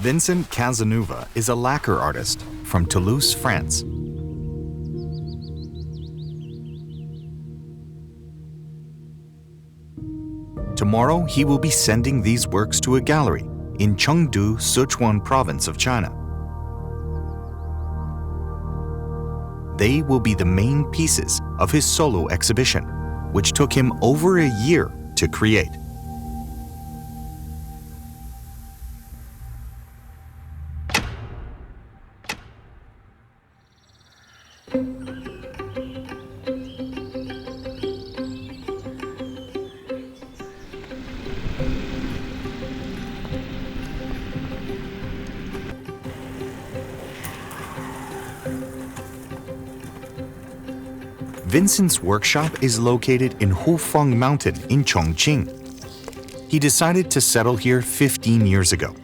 Vincent Cazeneuve is a lacquer artist from Toulouse, France. Tomorrow, he will be sending these works to a gallery in Chengdu, Sichuan province of China. They will be the main pieces of his solo exhibition, which took him over a year to create. Vincent's workshop is located in Hufeng Mountain in Chongqing. He decided to settle here 15 years ago.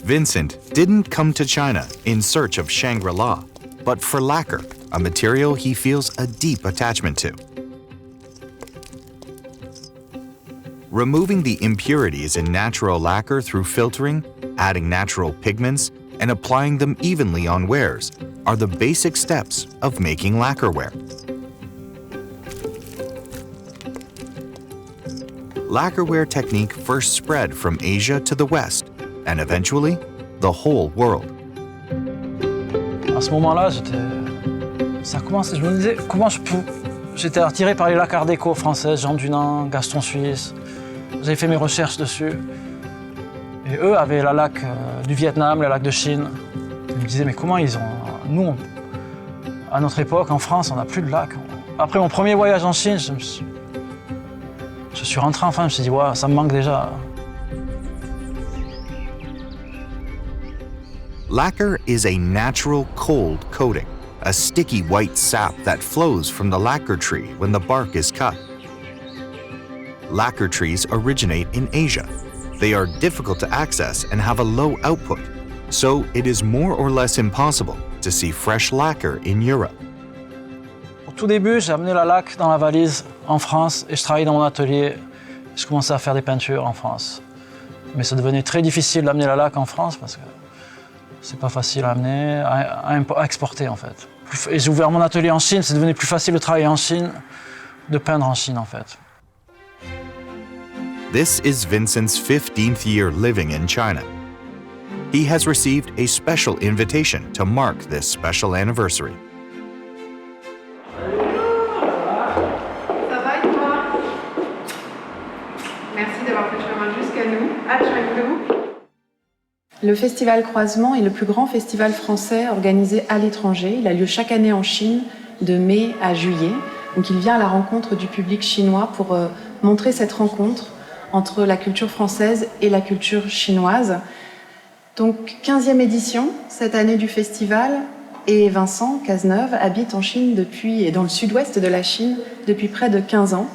Vincent didn't come to China in search of Shangri-La, but for lacquer, a material he feels a deep attachment to. Removing the impurities in natural lacquer through filtering, adding natural pigments, and applying them evenly on wares are the basic steps of making lacquerware. Lacquerware technique first spread from Asia to the West, and eventually, the whole world. À ce moment-là, ça commençait, je me disais, j'étais attiré par les lacs art déco françaises, Jean Dunand, Gaston Suisse. J'avais fait mes recherches dessus. Et eux avaient la laque du Vietnam, la laque de Chine. Ils me disaient, mais comment ils ont... Nous, à notre époque, en France, on n'a plus de laque. Après mon premier voyage en Chine, je suis rentré en France, je me suis dit, ouais, ça me manque déjà. Lacquer is a natural cold coating, a sticky white sap that flows from the lacquer tree when the bark is cut. Lacquer trees originate in Asia. They are difficult to access and have a low output, so it is more or less impossible to see fresh lacquer in Europe. Au tout début, j'ai amené la laque dans la valise en France et je travaillais dans mon atelier. Je commençais à faire des peintures en France. Mais ça devenait très difficile d'amener la laque en France parce que c'est pas facile à amener, à exporter en fait. Et j'ai ouvert mon atelier en Chine, c'est devenu plus facile de travailler en Chine, de peindre en Chine en fait. This is Vincent's 15th year living in China. He has received a special invitation to mark this special anniversary. Ça va et toi? Merci d'avoir fait le chemin jusqu'à nous, à Chengdu. Le festival Croisement est le plus grand festival français organisé à l'étranger. Il a lieu chaque année en Chine, de mai à juillet. Donc il vient à la rencontre du public chinois pour montrer cette rencontre entre la culture française et la culture chinoise. Donc 15e édition cette année du festival, et Vincent Cazeneuve habite en Chine et dans le sud-ouest de la Chine depuis près de 15 ans.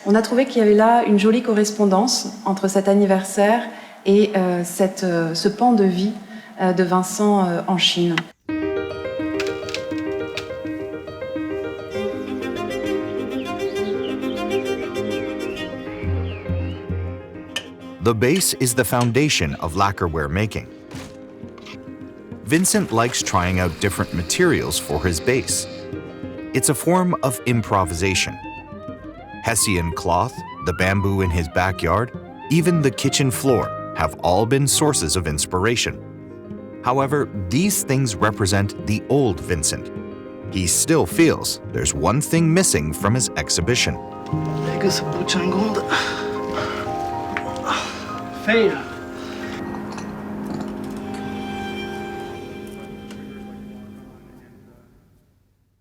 On a trouvé qu'il y avait là une jolie correspondance entre cet anniversaire et ce pan de vie de Vincent en Chine. The base is the foundation of lacquerware making. Vincent likes trying out different materials for his base. It's a form of improvisation. Hessian cloth, the bamboo in his backyard, even the kitchen floor have all been sources of inspiration. However, these things represent the old Vincent. He still feels there's one thing missing from his exhibition.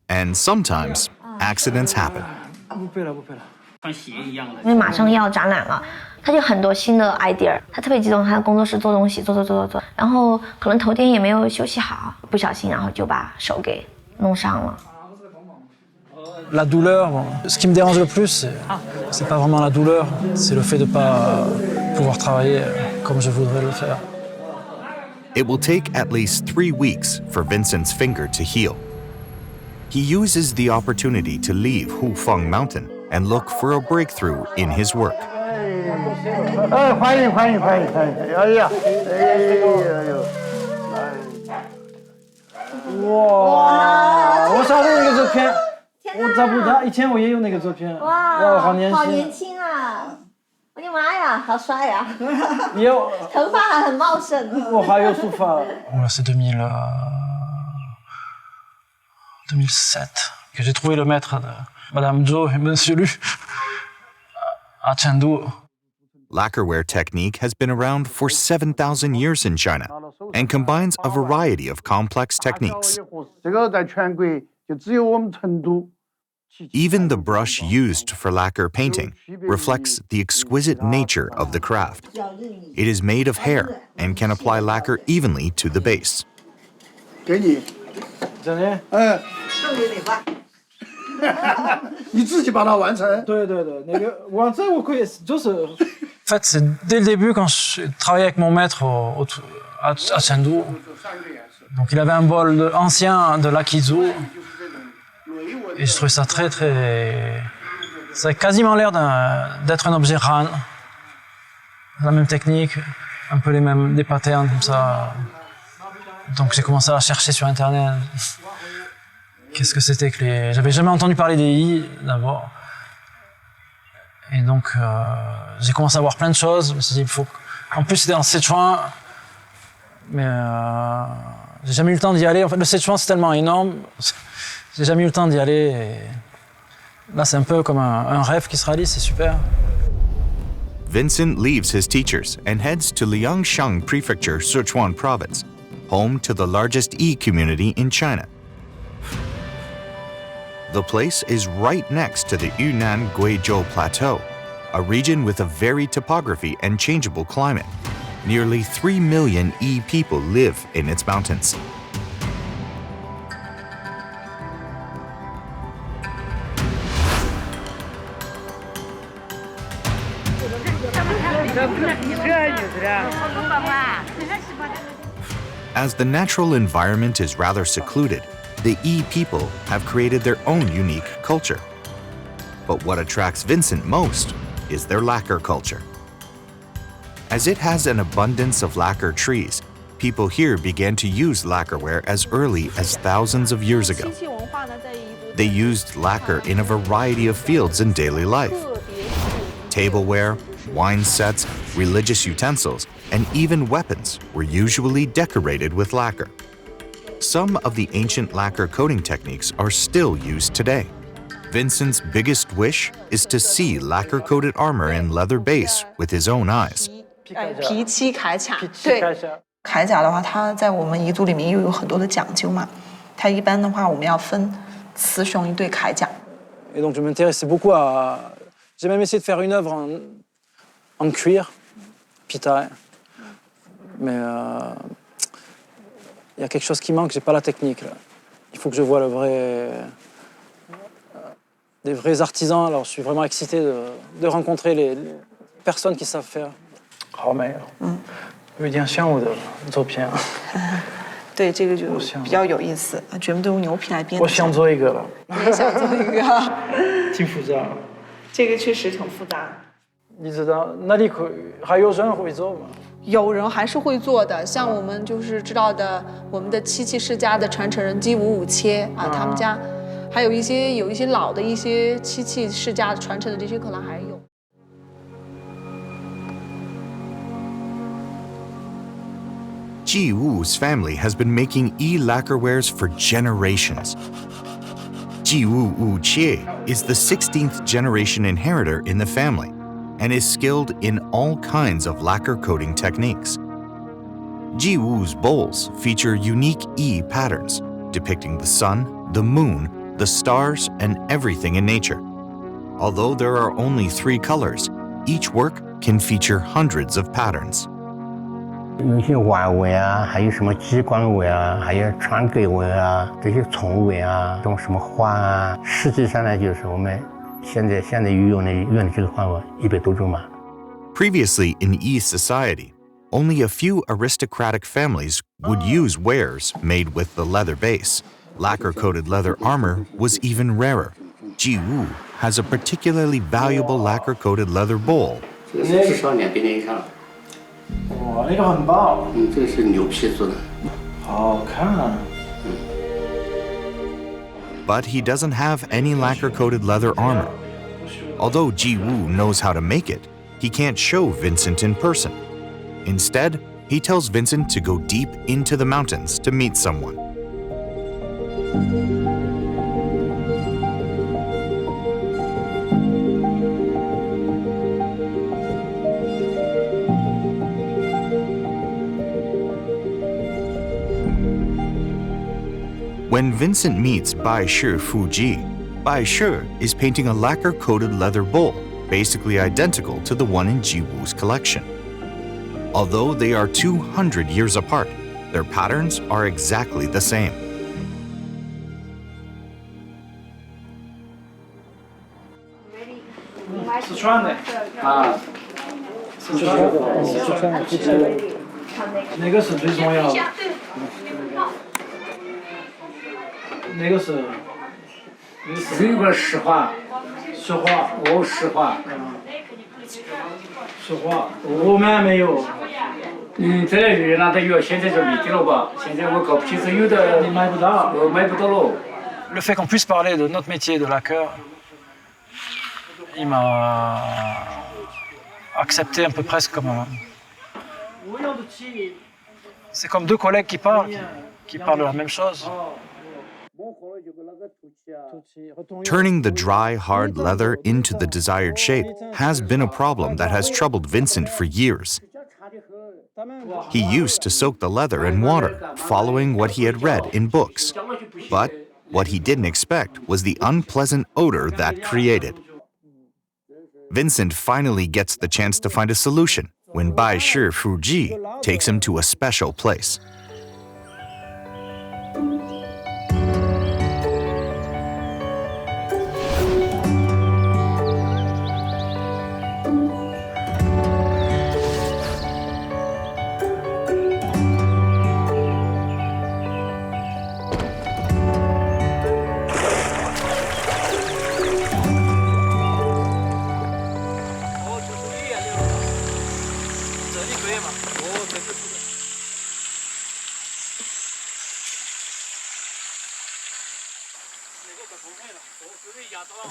And sometimes accidents happen. 因为马上要展览了，他就很多新的 idea， 他特别激动，他在工作室做东西，做，然后可能头天也没有休息好，不小心然后就把手给弄伤了。 La douleur, bon, ce qui me dérange le plus, c'est pas vraiment la douleur, c'est le fait de ne pas pouvoir travailler comme je voudrais le faire. It will take at least 3 weeks for Vincent's finger to heal. He uses the opportunity to leave Hufeng Mountain and look for a breakthrough in his work. 欢迎！哎呀，哇！我小时候那个照片，我找不到，以前我也有那个照片。哇，好年轻！好年轻啊！我的妈呀，好帅呀！你有头发还很茂盛。我还有头发。Voilà, c'est 2007 que j'ai trouvé le maître de Madame Zhou et Monsieur Lu à Chengdu. Lacquerware technique has been around for 7,000 years in China and combines a variety of complex techniques. 这个在全国就只有我们成都。 Even the brush used for lacquer painting reflects the exquisite nature of the craft. It is made of hair and can apply lacquer evenly to the base. 给你，真的？送给你吧。你自己把它完成。对，那个完成我可以就是。En fait, c'est dès le début quand je travaillais avec mon maître à Chengdu. Donc il avait un bol ancien de l'akizu. Et je trouvais ça très. Ça a quasiment l'air d'être un objet Han. La même technique, un peu des patterns comme ça. Donc j'ai commencé à chercher sur internet. Qu'est-ce que c'était que les. J'avais jamais entendu parler des I d'abord. Et donc j'ai commencé à voir plein de choses. Je me suis dit, il faut. En plus, c'était en Sichuan. Mais j'ai jamais eu le temps d'y aller. En fait, le Sichuan, c'est tellement énorme. J'ai jamais eu le temps d'y aller. Et là, c'est un peu comme un rêve qui se réalise, c'est super. Vincent leaves his teachers and heads to Liangshan Prefecture, Sichuan Province, home to the largest E community in China. The place is right next to the Yunnan Guizhou Plateau, a region with a varied topography and changeable climate. Nearly 3 million E people live in its mountains. As the natural environment is rather secluded, the E people have created their own unique culture. But what attracts Vincent most is their lacquer culture. As it has an abundance of lacquer trees, people here began to use lacquerware as early as thousands of years ago. They used lacquer in a variety of fields in daily life. Tableware, wine sets, religious utensils, and even weapons were usually decorated with lacquer. Some of the ancient lacquer coating techniques are still used today. Vincent's biggest wish is to see lacquer-coated armor and leather base with his own eyes. 皮漆铠甲，对，铠甲的话，它在我们彝族里面又有很多的讲究嘛。它一般的话，我们要分雌雄一对铠甲。Et donc je m'intéressais beaucoup à. J'ai même essayé de faire une œuvre en cuir, pitaille, mais il y a quelque chose qui manque. J'ai pas la technique là. Il faut que je voie des vrais artisans. Alors je suis vraiment excité de rencontrer les personnes qui savent faire. 好美哦！有点像我的照片。对，这个就比较有意思，全部都用牛皮来编的。我想做一个了。你也想做一个？挺复杂。这个确实挺复杂。你知道那里还有人会做吗？有人还是会做的，像我们就是知道的，我们的漆器世家的传承人姬武武切啊，他们家还有一些老的一些漆器世家传承的这些可能还有。Ji Wu's family has been making lacquerwares for generations. Ji Wu Wu-chie is the 16th generation inheritor in the family and is skilled in all kinds of lacquer coating techniques. Ji Wu's bowls feature unique E patterns depicting the sun, the moon, the stars, and everything in nature. Although there are only 3 colors, each work can feature hundreds of patterns. 有些碗纹啊，还有什么鸡冠纹啊，还有船蛤纹啊，这些宠物纹啊，这种什么花啊，实际上呢，就是我们现在用的这个花纹100多种嘛。Previously in Yi society, only a few aristocratic families would use wares made with the leather base. Lacquer-coated leather armor was even rarer. Ji Wu has a particularly valuable lacquer-coated leather bowl. 至少2比1以上。哇，那个很棒。这个是牛皮做的。好看。 But he doesn't have any lacquer-coated leather armor. Although Ji Wu knows how to make it, he can't show Vincent in person. Instead, he tells Vincent to go deep into the mountains to meet someone. When Vincent meets Bai Shi Fuji, Bai Shi is painting a lacquer-coated leather bowl, basically identical to the one in Ji Wu's collection. Although they are 200 years apart, their patterns are exactly the same. Le fait qu'on puisse parler de notre métier de lacquer, il m'a accepté un peu presque comme un... C'est comme deux collègues qui parlent de la même chose. Turning the dry, hard leather into the desired shape has been a problem that has troubled Vincent for years. He used to soak the leather in water, following what he had read in books. But what he didn't expect was the unpleasant odor that created. Vincent finally gets the chance to find a solution when Bai Shi Fuji takes him to a special place.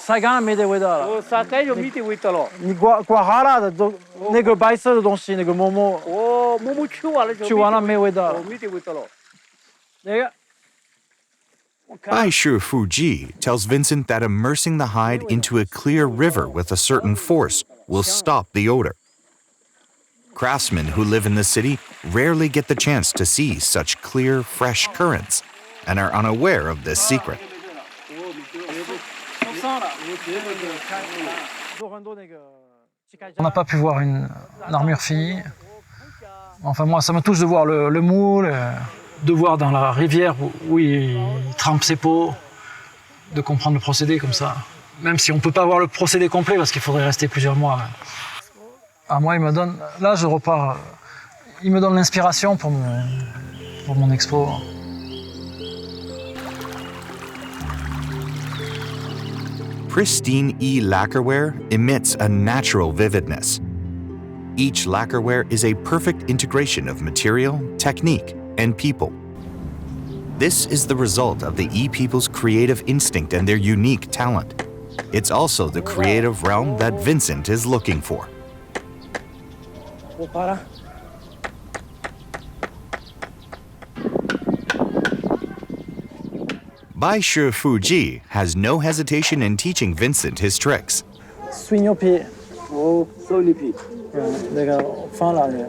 晒干了没得味道了。晒干就没得味道了。你刮哈了的都那个白色的东西，那个沫沫。哦，沫沫去完了就。去完了没味道了。没得味道了。那个。 Bai Shi Fuji tells Vincent that immersing the hide into a clear river with a certain force will stop the odor. Craftsmen who live in the city rarely get the chance to see such clear, fresh currents and are unaware of this secret. On n'a pas pu voir une armure finie. Enfin, moi, ça me touche de voir le moule, de voir dans la rivière où il trempe ses peaux, de comprendre le procédé comme ça. Même si on ne peut pas voir le procédé complet parce qu'il faudrait rester plusieurs mois. Ah, moi, il me donne... Là, je repars... Il me donne l'inspiration pour mon expo. Pristine lacquerware emits a natural vividness. Each lacquerware is a perfect integration of material, technique, and people. This is the result of the people's creative instinct and their unique talent. It's also the creative realm that Vincent is looking for. Bai Shi Fuji has no hesitation in teaching Vincent his tricks. 水牛皮。哦，水牛皮。那个放哪里？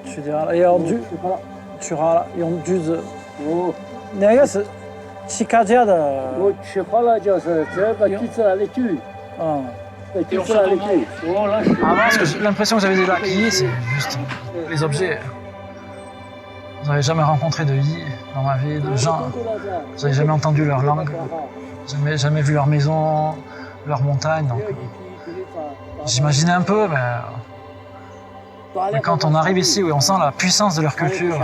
去掉了，要锯，去好了，用锯子。哦，那个是起卡架的。我取好了就是这个锯子来锯。嗯。锯子来锯。哦，那是。Parce que l'impression que j'avais des laquilles, c'est juste les objets. Je n'avais jamais rencontré de Yi dans ma vie, de gens. Je n'avais jamais entendu leur langue, jamais vu leur maison, leur montagne. Donc, j'imaginais un peu, mais quand on arrive ici, oui, on sent la puissance de leur culture.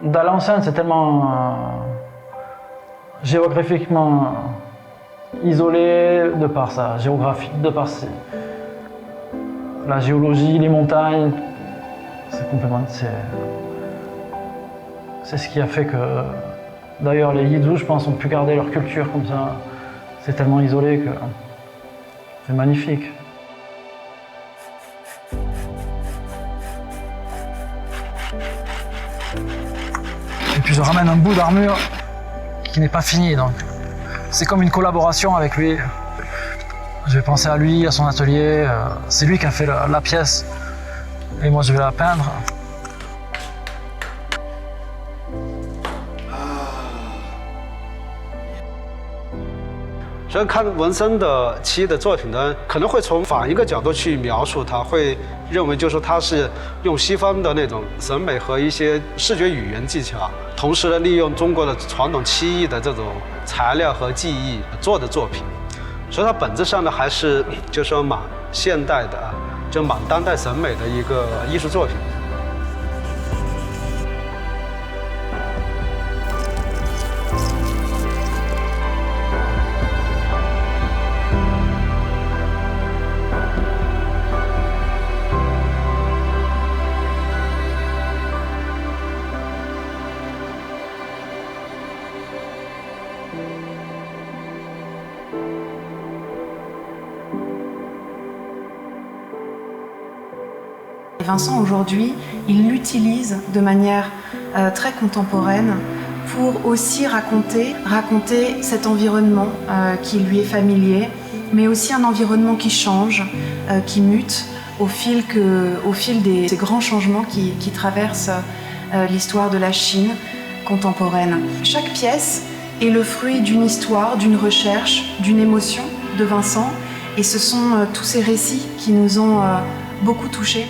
Dall'Enceinte, c'est tellement géographiquement isolé de par sa géographie, de par la géologie, les montagnes. C'est ce qui a fait que, d'ailleurs, les Yidous, je pense, ont pu garder leur culture comme ça. C'est tellement isolé que c'est magnifique. Et puis je ramène un bout d'armure qui n'est pas fini, donc c'est comme une collaboration avec lui. Je vais penser à lui, à son atelier. C'est lui qui a fait la pièce et moi je vais la peindre. 所以看文森的漆的作品呢，可能会从反一个角度去描述它，会认为就是说它是用西方的那种审美和一些视觉语言技巧，同时呢利用中国的传统漆艺的这种材料和技艺做的作品，所以它本质上呢还是就是说蛮现代的，就蛮当代审美的一个艺术作品。 Vincent, aujourd'hui, il l'utilise de manière très contemporaine pour aussi raconter cet environnement qui lui est familier, mais aussi un environnement qui change, qui mute au fil des grands changements qui traversent l'histoire de la Chine contemporaine. Chaque pièce est le fruit d'une histoire, d'une recherche, d'une émotion de Vincent, et ce sont tous ces récits qui nous ont beaucoup touchés.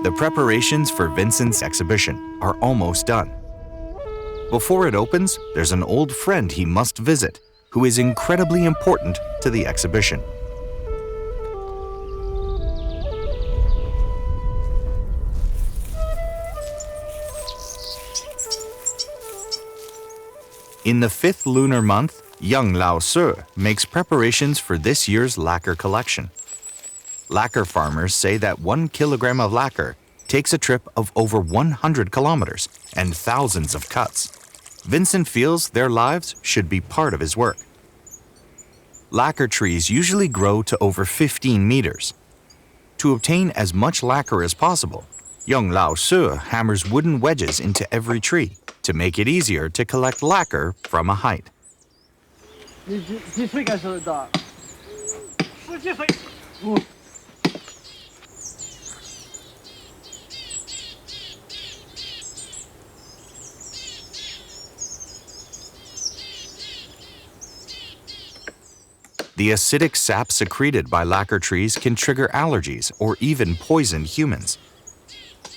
The preparations for Vincent's exhibition are almost done. Before it opens, there's an old friend he must visit who is incredibly important to the exhibition. In the 5th lunar month, young Lao Se makes preparations for this year's lacquer collection. Lacquer farmers say that 1 kilogram of lacquer takes a trip of over 100 kilometers and thousands of cuts. Vincent feels their lives should be part of his work. Lacquer trees usually grow to over 15 meters. To obtain as much lacquer as possible, young Lao Se hammers wooden wedges into every tree to make it easier to collect lacquer from a height. The acidic sap secreted by lacquer trees can trigger allergies or even poison humans.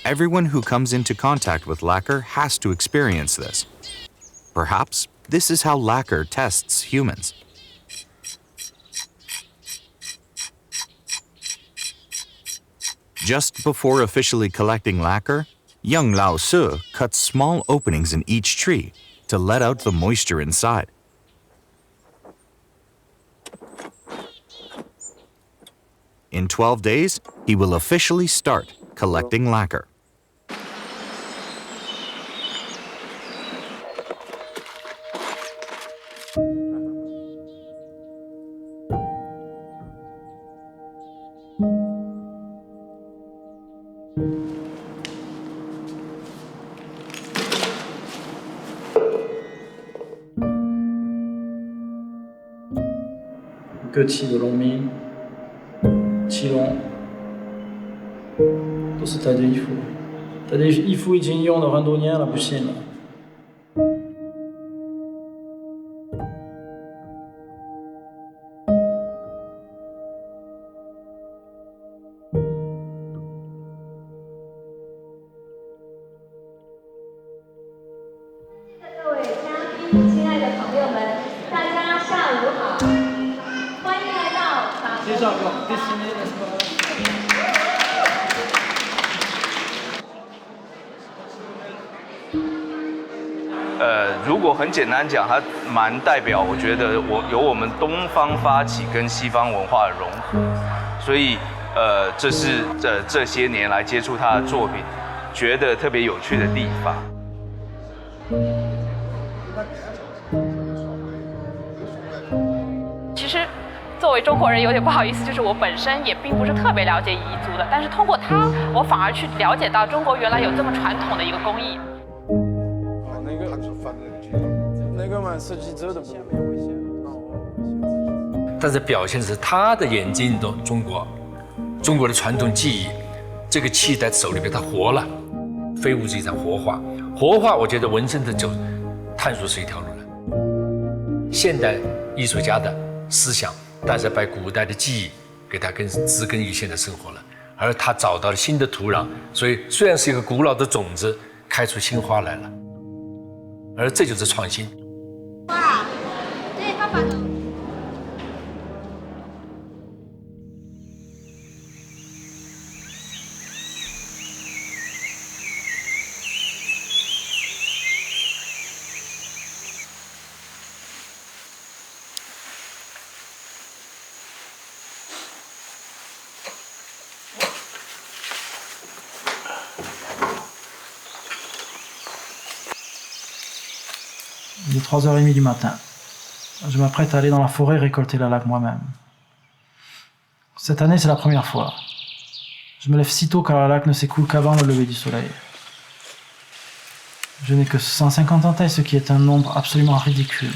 Everyone who comes into contact with lacquer has to experience this. Perhaps this is how lacquer tests humans. Just before officially collecting lacquer, young Lao Se cuts small openings in each tree to let out the moisture inside. In 12 days, he will officially start collecting lacquer. 各漆的农民，漆农，都是他的衣服。他的衣服已经用了很多年了，不行了。各位嘉宾，亲爱的朋友们，大家下午好，欢迎来到法国。如果很简单讲，它蛮代表，我觉得由我们东方发起跟西方文化的融合，所以这是这些年来接触他的作品，觉得特别有趣的地方。其实，作为中国人有点不好意思，就是我本身也并不是特别了解彝族的，但是通过他，我反而去了解到中国原来有这么传统的一个工艺。那个嘛，设计者的。但是表现的是他的眼睛中中国的传统技艺，这个气在手里边它活了，非物质一场活化。活化，我觉得纹身的走探索是一条路了。现代艺术家的思想，但是把古代的技艺给它植根于现代生活了，而他找到了新的土壤，所以虽然是一个古老的种子，开出新花来了，而这就是创新。哇，对，爸爸。Il est 3h30 du matin. Je m'apprête à aller dans la forêt récolter la laque moi-même. Cette année, c'est la première fois. Je me lève si tôt car la laque ne s'écoule qu'avant le lever du soleil. Je n'ai que 150 entailles, ce qui est un nombre absolument ridicule.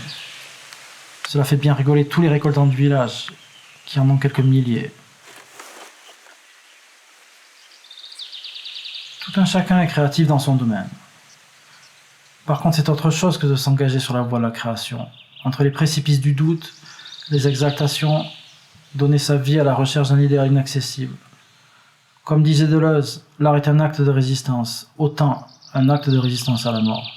Cela fait bien rigoler tous les récoltants du village, qui en ont quelques milliers. Tout un chacun est créatif dans son domaine. Par contre, c'est autre chose que de s'engager sur la voie de la création. Entre les précipices du doute, les exaltations, donner sa vie à la recherche d'un idéal inaccessible. Comme disait Deleuze, l'art est un acte de résistance, autant un acte de résistance à la mort.